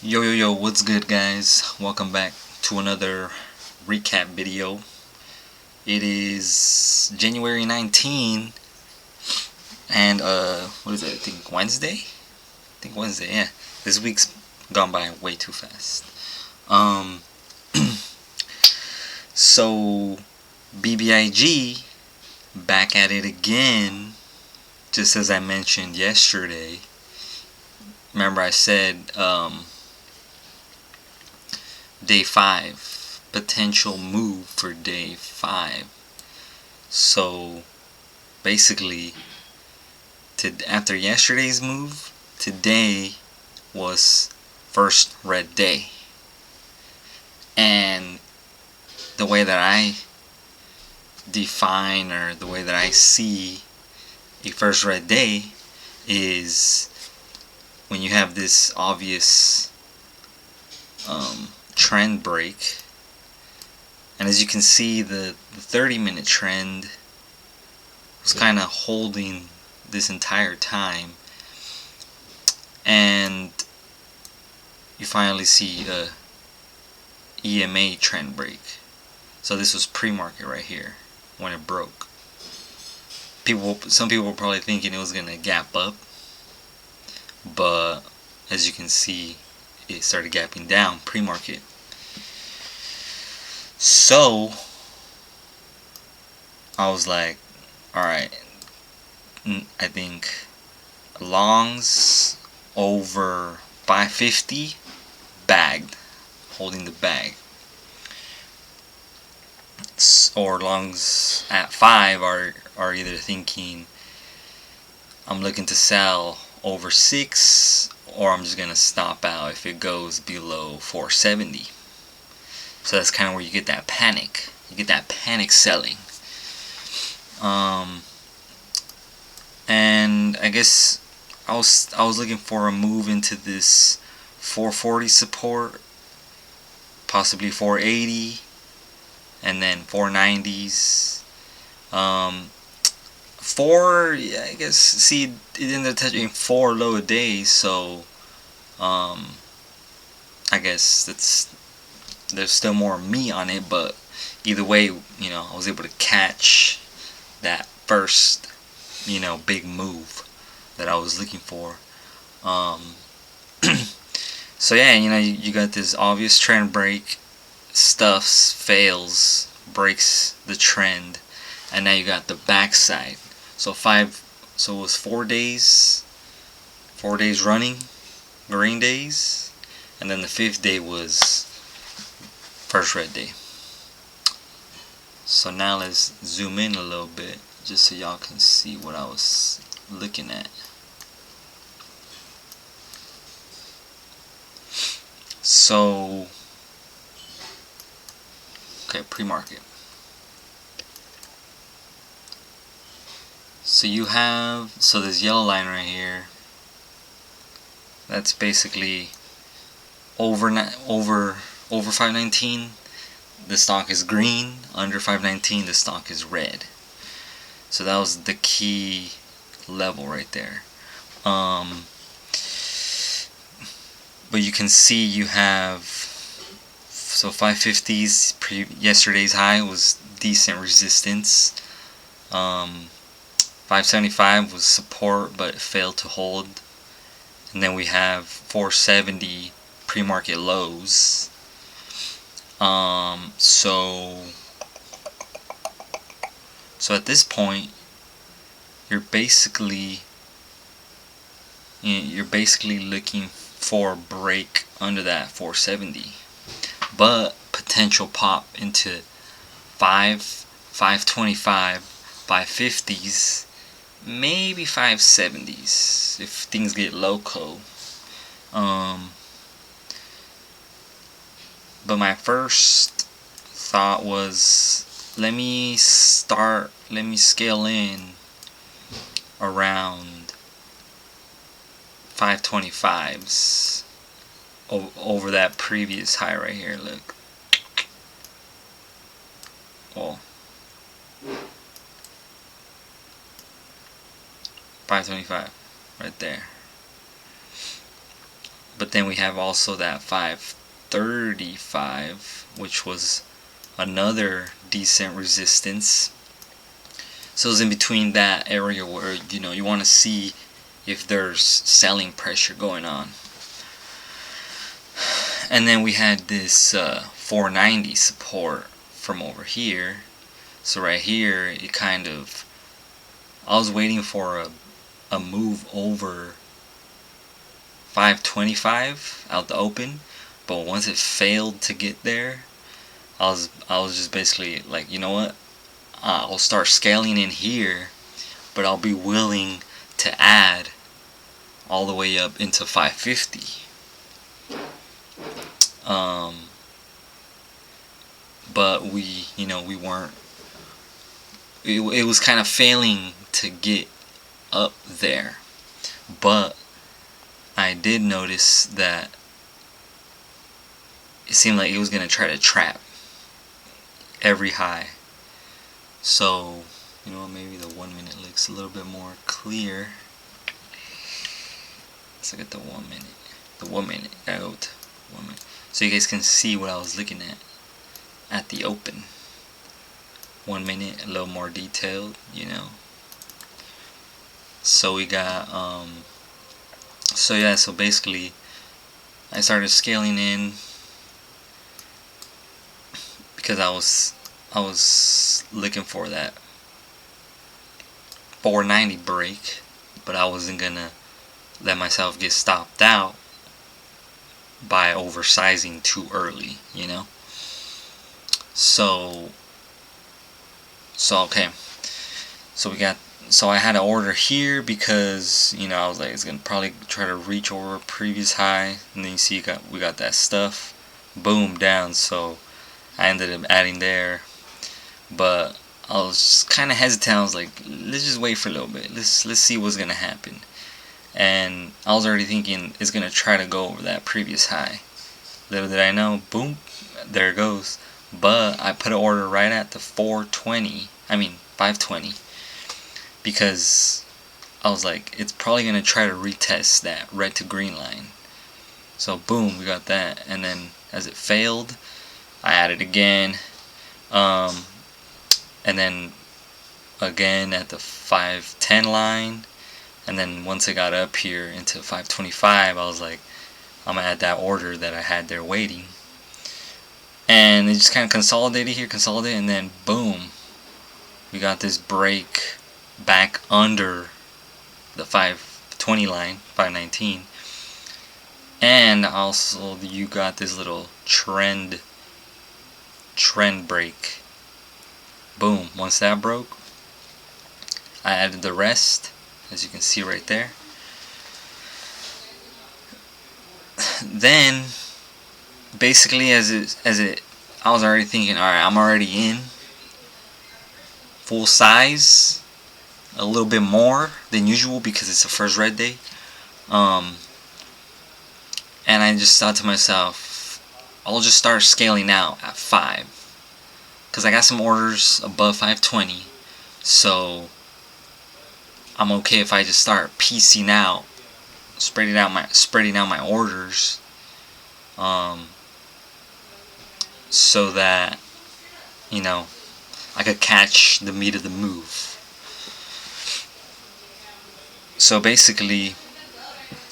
Yo, what's good, guys? Welcome back to another recap video. It is January 19, and what is it? I think Wednesday? Yeah. This week's gone by way too fast. Um, so BBIG back at it again, just as I mentioned yesterday. Remember I said, day 5, potential move for day 5. So basically, after yesterday's move, today was first red day. And the way that I define, or the way that I see a first red day, is when you have this obvious trend break. And as you can see, the 30-minute trend was kind of holding this entire time, and you finally see a EMA trend break. So this was pre-market right here when it broke. Some people were probably thinking it was gonna gap up, but as you can see, it started gapping down pre-market. So I was like, alright, I think longs over 550 bagged, holding the bag, or longs at 5 are either thinking I'm looking to sell over 6, or I'm just gonna stop out if it goes below 470. So that's kind of where you get that panic. You get that panic selling. And I guess I was looking for a move into this 440 support, possibly 480, and then 490s. I guess, see, it ended up touching 4 low days, so I guess there's still more meat on it, but either way, I was able to catch that first, big move that I was looking for. So yeah, you got this obvious trend break, stuffs, fails, breaks the trend, and now you got the backside. So it was 4 days running, green days, and then the 5th day was first red day. So now let's zoom in a little bit, just so y'all can see what I was looking at. So, okay, pre-market. So this yellow line right here, that's basically over 519, the stock is green. Under 519, the stock is red. So that was the key level right there. But you can see you have, 550s, yesterday's high was decent resistance. 575 was support, but it failed to hold. And then we have 470 pre-market lows. So at this point, you're basically looking for a break under that 470, but potential pop into 525, 550s, maybe 570s if things get loco. But my first thought was, let me scale in around 525s over that previous high right here. Look, well, 525 right there. But then we have also that 535, which was another decent resistance. So it's in between that area where you want to see if there's selling pressure going on. And then we had this 490 support from over here. So right here, it kind of, I was waiting for a move over 525 out the open, but once it failed to get there, I was just basically like, you know what, I'll start scaling in here, but I'll be willing to add all the way up into 550. But we weren't, it was kind of failing to get up there. But I did notice that it seemed like it was going to try to trap every high. So, maybe the 1 minute looks a little bit more clear. Let's look at the 1 minute. The 1 minute. I go to 1 minute. So you guys can see what I was looking at the open. 1 minute, a little more detailed, So we got, so basically, I started scaling in because I was looking for that 490 break, but I wasn't gonna let myself get stopped out by oversizing too early, So okay. So I had an order here because I was like, it's gonna probably try to reach over a previous high, and then you see we got that stuff, boom, down. So I ended up adding there, but I was kind of hesitant. I was like, let's just wait for a little bit. Let's see what's gonna happen. And I was already thinking it's gonna try to go over that previous high. Little did I know, boom, there it goes. But I put an order right at the 520, because I was like, it's probably gonna try to retest that red to green line. So boom, we got that. And then as it failed, I added again, and then again at the 510 line. And then once it got up here into 525, I was like, I'm gonna add that order that I had there waiting. And it just kind of consolidated here, and then boom, we got this break back under the 520 line, 519. And also you got this little trend break. Boom, once that broke, I added the rest, as you can see right there. Then basically as it I was already thinking, alright, I'm already in full size, a little bit more than usual because it's the first red day. And I just thought to myself, I'll just start scaling out at 5, because I got some orders above 520, so I'm okay if I just start piecing out, spreading out my orders, so that I could catch the meat of the move. So basically,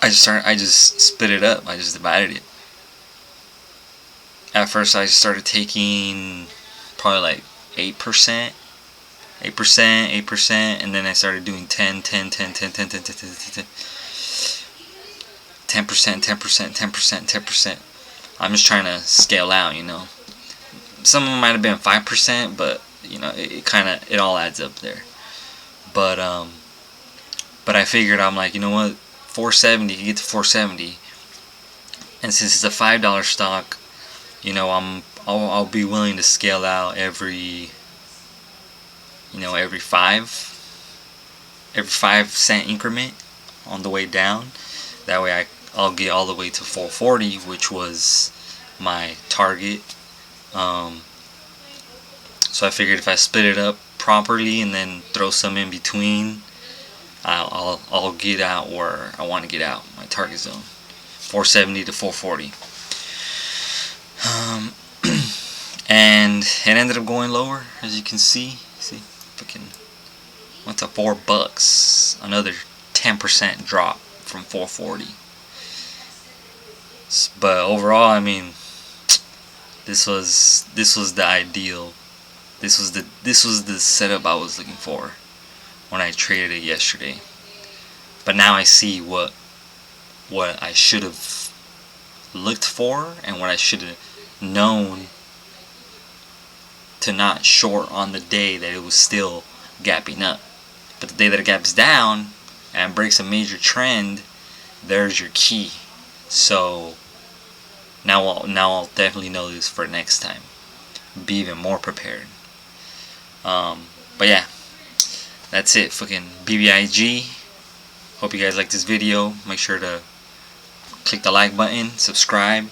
I just split it up. I just divided it. At first, I started taking probably like 8%, and then I started doing 10, 10, 10, 10, 10, 10, 10, 10, 10%, 10%, 10%, 10%. I'm just trying to scale out, Some of them might have been 5%, but it all adds up there. But I figured, I'm like, you know what, 470, you get to 470, and since it's a $5 stock, I'll be willing to scale out every 5-cent increment on the way down. That way I'll get all the way to 440, which was my target. So I figured if I split it up properly and then throw some in between, I'll get out where I want to get out, my target zone. 470 to 440. And it ended up going lower, as you can see. See, fucking went to $4. Another 10% drop from 440. But overall, I mean, this was the ideal. This was the setup I was looking for when I traded it yesterday. But now I see what I should have looked for and what I should have known to not short on the day that it was still gapping up. But the day that it gaps down and breaks a major trend, there's your key. So now I'll definitely know this for next time. Be even more prepared. But yeah, that's it. Fucking BBIG. Hope you guys like this video. Make sure to click the like button, subscribe,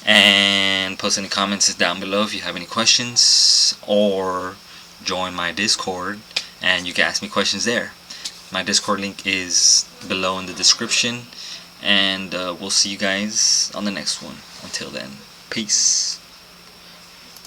and post any comments down below if you have any questions, or join my Discord and you can ask me questions there. My Discord link is below in the description, and we'll see you guys on the next one. Until then, peace.